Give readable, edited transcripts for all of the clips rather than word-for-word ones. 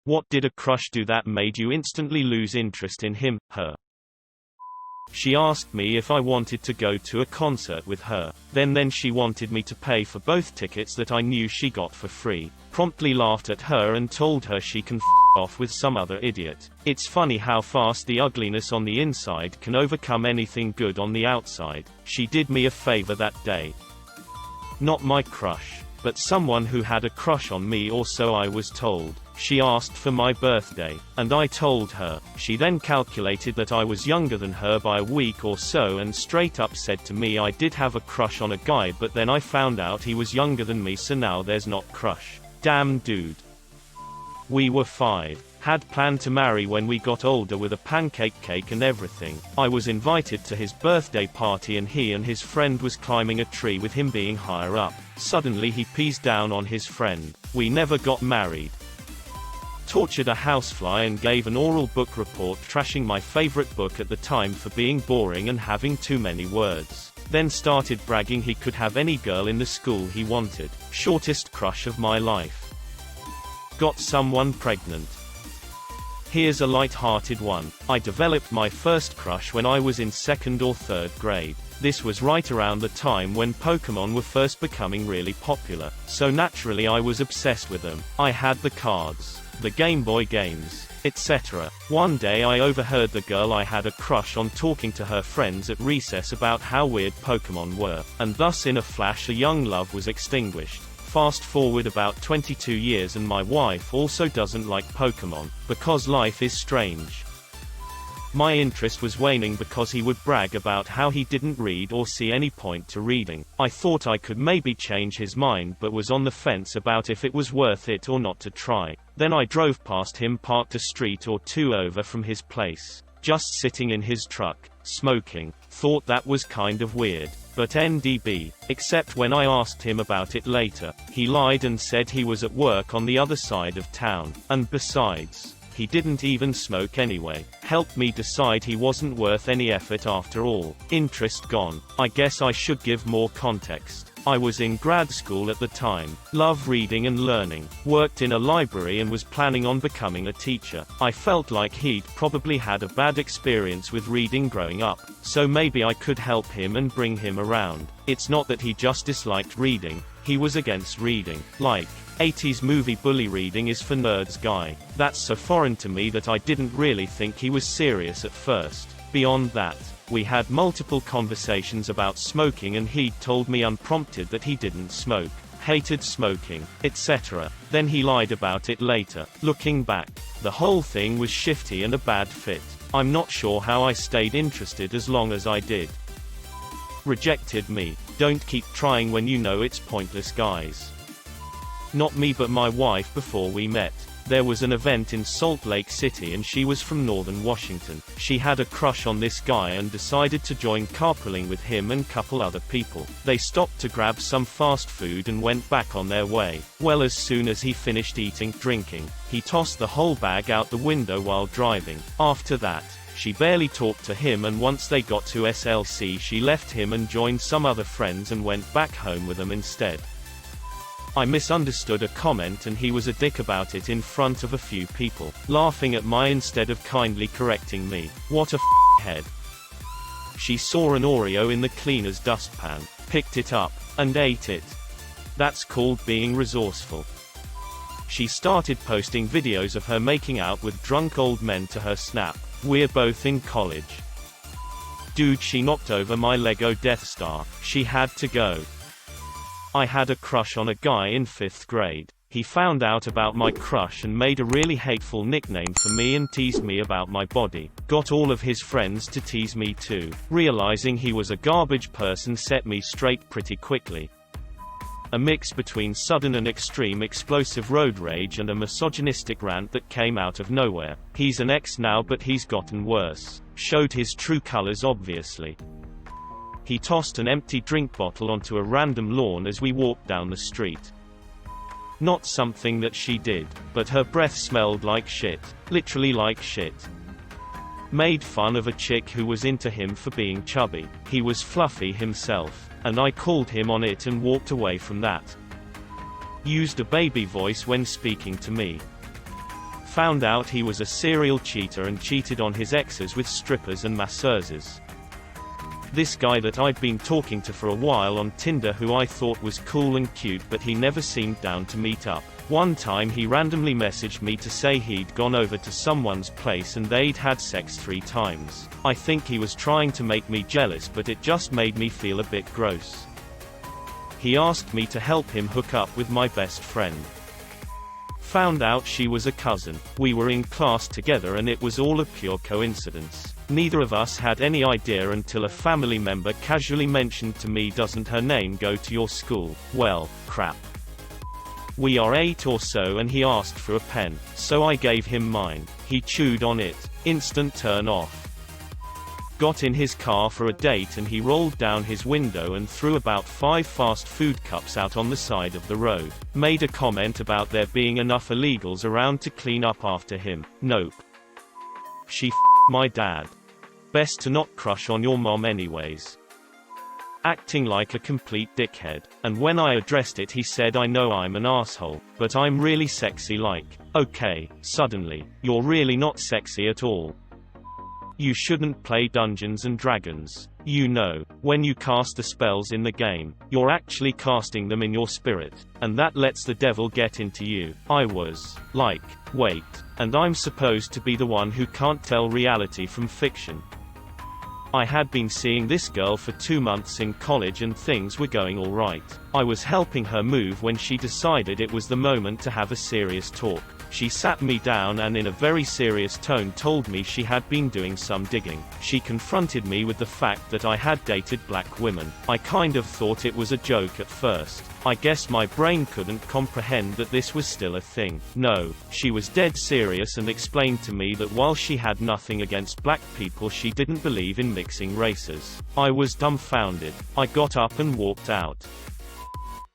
What did a crush do that made you instantly lose interest in him, her? She asked me if I wanted to go to a concert with her. Then she wanted me to pay for both tickets that I knew she got for free. Promptly laughed at her and told her she can f off with some other idiot. It's funny how fast the ugliness on the inside can overcome anything good on the outside. She did me a favor that day. Not my crush, but someone who had a crush on me, or so I was told. She asked for my birthday, and I told her. She then calculated that I was younger than her by a week or so and straight up said to me I did have a crush on a guy, but then I found out he was younger than me, so now there's not crush. Damn dude. We were 5. Had planned to marry when we got older with a pancake cake and everything. I was invited to his birthday party and he and his friend was climbing a tree with him being higher up. Suddenly he pees down on his friend. We never got married. Tortured a housefly and gave an oral book report trashing my favorite book at the time for being boring and having too many words. Then started bragging he could have any girl in the school he wanted. Shortest crush of my life. Got someone pregnant. Here's a light-hearted one. I developed my first crush when I was in 2nd or 3rd grade. This was right around the time when Pokemon were first becoming really popular, so naturally I was obsessed with them. I had the cards, the Game Boy games, etc. One day I overheard the girl I had a crush on talking to her friends at recess about how weird Pokemon were, and thus in a flash a young love was extinguished. Fast forward about 22 years and my wife also doesn't like Pokemon, because life is strange. My interest was waning because he would brag about how he didn't read or see any point to reading. I thought I could maybe change his mind but was on the fence about if it was worth it or not to try. Then I drove past him parked a street or two over from his place. Just sitting in his truck, smoking. Thought that was kind of weird. But NDB. Except when I asked him about it later, he lied and said he was at work on the other side of town. And besides, he didn't even smoke anyway. Helped me decide he wasn't worth any effort after all. Interest gone. I guess I should give more context. I was in grad school at the time. Love reading and learning. Worked in a library and was planning on becoming a teacher. I felt like he'd probably had a bad experience with reading growing up, so maybe I could help him and bring him around. It's not that he just disliked reading, he was against reading. Like, 80s movie bully reading is for nerds guy. That's so foreign to me that I didn't really think he was serious at first. Beyond that, we had multiple conversations about smoking and he'd told me unprompted that he didn't smoke, hated smoking, etc. Then he lied about it later. Looking back, the whole thing was shifty and a bad fit. I'm not sure how I stayed interested as long as I did. Rejected me. Don't keep trying when you know it's pointless, guys. Not me but my wife before we met. There was an event in Salt Lake City and she was from northern Washington. She had a crush on this guy and decided to join carpooling with him and couple other people. They stopped to grab some fast food and went back on their way. Well, as soon as he finished eating, drinking, he tossed the whole bag out the window while driving. After that, she barely talked to him, and once they got to SLC she left him and joined some other friends and went back home with them instead. I misunderstood a comment and he was a dick about it in front of a few people, laughing at my instead of kindly correcting me. What a head. She saw an Oreo in the cleaner's dustpan, picked it up, and ate it. That's called being resourceful. She started posting videos of her making out with drunk old men to her Snap. We're both in college. Dude, she knocked over my Lego Death Star. She had to go. I had a crush on a guy in 5th grade. He found out about my crush and made a really hateful nickname for me and teased me about my body. Got all of his friends to tease me too. Realizing he was a garbage person set me straight pretty quickly. A mix between sudden and extreme explosive road rage and a misogynistic rant that came out of nowhere. He's an ex now but he's gotten worse. Showed his true colors obviously. He tossed an empty drink bottle onto a random lawn as we walked down the street. Not something that she did, but her breath smelled like shit. Literally like shit. Made fun of a chick who was into him for being chubby. He was fluffy himself, and I called him on it and walked away from that. Used a baby voice when speaking to me. Found out he was a serial cheater and cheated on his exes with strippers and masseuses. This guy that I'd been talking to for a while on Tinder, who I thought was cool and cute, but he never seemed down to meet up. One time he randomly messaged me to say he'd gone over to someone's place and they'd had sex 3 times. I think he was trying to make me jealous, but it just made me feel a bit gross. He asked me to help him hook up with my best friend. Found out she was a cousin. We were in class together and it was all a pure coincidence. Neither of us had any idea until a family member casually mentioned to me, "Doesn't her name go to your school?" Well, crap. We are 8 or so and he asked for a pen, so I gave him mine. He chewed on it. Instant turn off. Got in his car for a date and he rolled down his window and threw about 5 fast food cups out on the side of the road. Made a comment about there being enough illegals around to clean up after him. Nope. She f***ed my dad. Best to not crush on your mom anyways. Acting like a complete dickhead. And when I addressed it, he said, "I know I'm an asshole, but I'm really sexy." Like, okay, suddenly, you're really not sexy at all. You shouldn't play Dungeons and Dragons. You know, when you cast the spells in the game, you're actually casting them in your spirit, and that lets the devil get into you. I was like, wait, and I'm supposed to be the one who can't tell reality from fiction. I had been seeing this girl for 2 months in college and things were going alright. I was helping her move when she decided it was the moment to have a serious talk. She sat me down and in a very serious tone told me she had been doing some digging. She confronted me with the fact that I had dated black women. I kind of thought it was a joke at first. I guess my brain couldn't comprehend that this was still a thing. No, she was dead serious and explained to me that while she had nothing against black people, she didn't believe in mixing races. I was dumbfounded. I got up and walked out.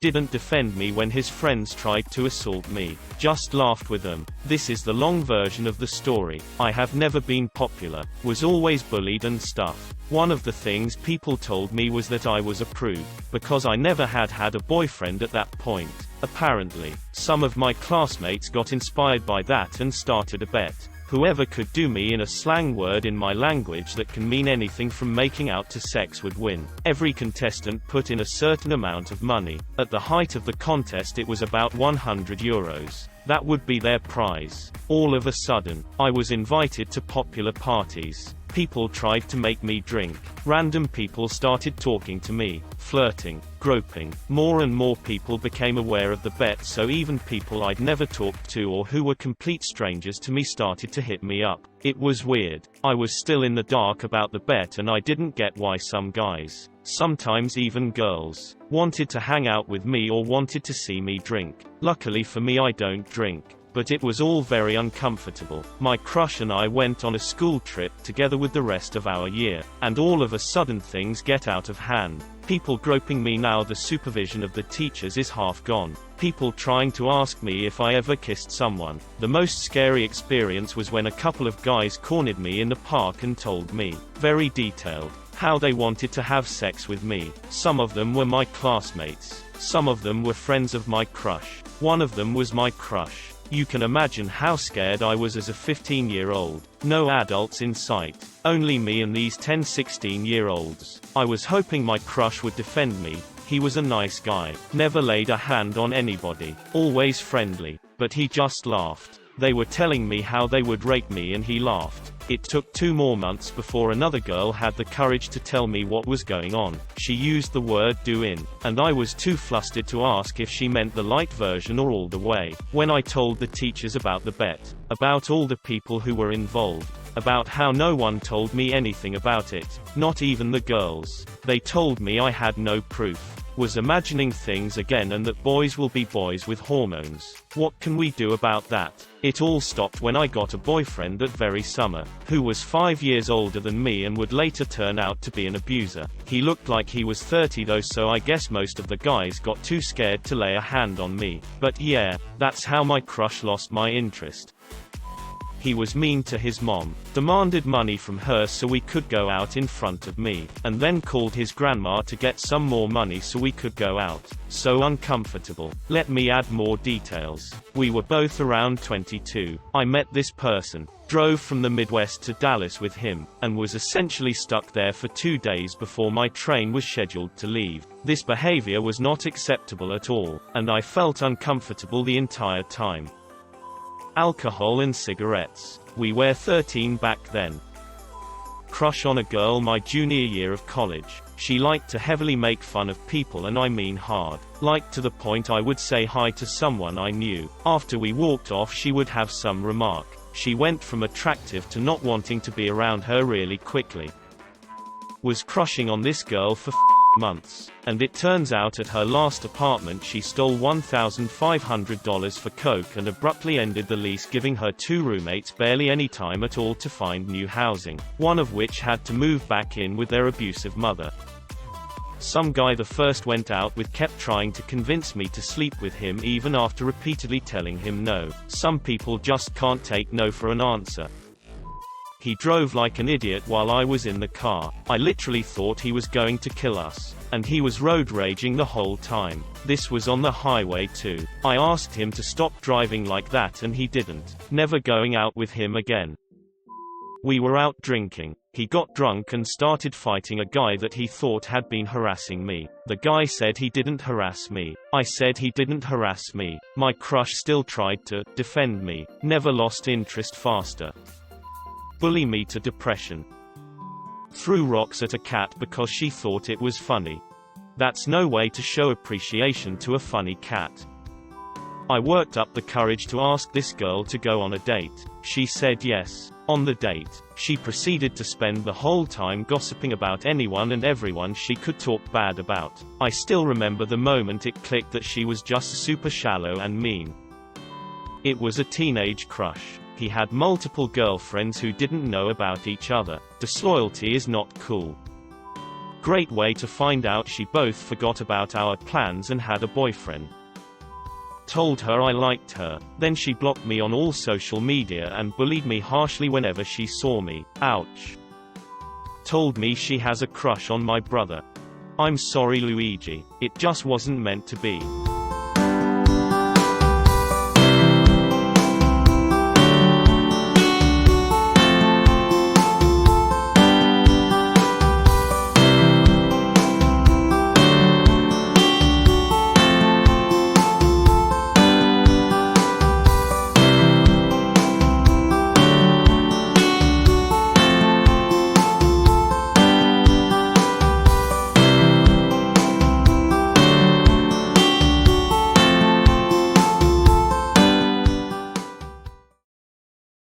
Didn't defend me when his friends tried to assault me. Just laughed with them. This is the long version of the story. I have never been popular. Was always bullied and stuff. One of the things people told me was that I was a prude, because I never had a boyfriend at that point. Apparently, some of my classmates got inspired by that and started a bet. Whoever could do me in a slang word in my language that can mean anything from making out to sex would win. Every contestant put in a certain amount of money. At the height of the contest it was about €100. That would be their prize. All of a sudden, I was invited to popular parties. People tried to make me drink. Random people started talking to me, flirting, groping. More and more people became aware of the bet, so even people I'd never talked to or who were complete strangers to me started to hit me up. It was weird. I was still in the dark about the bet and I didn't get why some guys, sometimes even girls, wanted to hang out with me or wanted to see me drink. Luckily for me I don't drink. But it was all very uncomfortable. My crush and I went on a school trip together with the rest of our year, and all of a sudden things get out of hand. People groping me. Now the supervision of the teachers is half gone. People trying to ask me if I ever kissed someone. The most scary experience was when a couple of guys cornered me in the park and told me, very detailed, how they wanted to have sex with me. Some of them were my classmates. Some of them were friends of my crush. One of them was my crush. You can imagine how scared I was as a 15-year-old. No adults in sight. Only me and these 10-16-year-olds. I was hoping my crush would defend me. He was a nice guy. Never laid a hand on anybody. Always friendly. But he just laughed. They were telling me how they would rape me and he laughed. It took 2 more months before another girl had the courage to tell me what was going on. She used the word "do in," and I was too flustered to ask if she meant the light version or all the way. When I told the teachers about the bet, about all the people who were involved, about how no one told me anything about it, not even the girls, they told me I had no proof. Was imagining things again and that boys will be boys with hormones. What can we do about that? It all stopped when I got a boyfriend that very summer, who was 5 years older than me and would later turn out to be an abuser. He looked like he was 30 though, so I guess most of the guys got too scared to lay a hand on me. But yeah, that's how my crush lost my interest. He was mean to his mom, demanded money from her so we could go out in front of me, and then called his grandma to get some more money so we could go out. So uncomfortable. Let me add more details. We were both around 22. I met this person, drove from the Midwest to Dallas with him, and was essentially stuck there for 2 days before my train was scheduled to leave. This behavior was not acceptable at all, and I felt uncomfortable the entire time. Alcohol and cigarettes. We were 13 back then. Crush on a girl my junior year of college. She liked to heavily make fun of people, and I mean hard. Like to the point I would say hi to someone I knew. After we walked off she would have some remark. She went from attractive to not wanting to be around her really quickly. Was crushing on this girl for months, and it turns out at her last apartment she stole $1,500 for coke and abruptly ended the lease, giving her 2 roommates barely any time at all to find new housing, one of which had to move back in with their abusive mother. Some guy the first went out with kept trying to convince me to sleep with him even after repeatedly telling him no. Some people just can't take no for an answer. He drove like an idiot while I was in the car. I literally thought he was going to kill us. And he was road raging the whole time. This was on the highway too. I asked him to stop driving like that and he didn't. Never going out with him again. We were out drinking. He got drunk and started fighting a guy that he thought had been harassing me. The guy said he didn't harass me. I said he didn't harass me. My crush still tried to defend me. Never lost interest faster. Bully me to depression. Threw rocks at a cat because she thought it was funny. That's no way to show appreciation to a funny cat. I worked up the courage to ask this girl to go on a date. She said yes. On the date, she proceeded to spend the whole time gossiping about anyone and everyone she could talk bad about. I still remember the moment it clicked that she was just super shallow and mean. It was a teenage crush. He had multiple girlfriends who didn't know about each other. Disloyalty is not cool. Great way to find out she both forgot about our plans and had a boyfriend. Told her I liked her, then she blocked me on all social media and bullied me harshly whenever she saw me. Ouch. Told me she has a crush on my brother. I'm sorry Luigi, it just wasn't meant to be.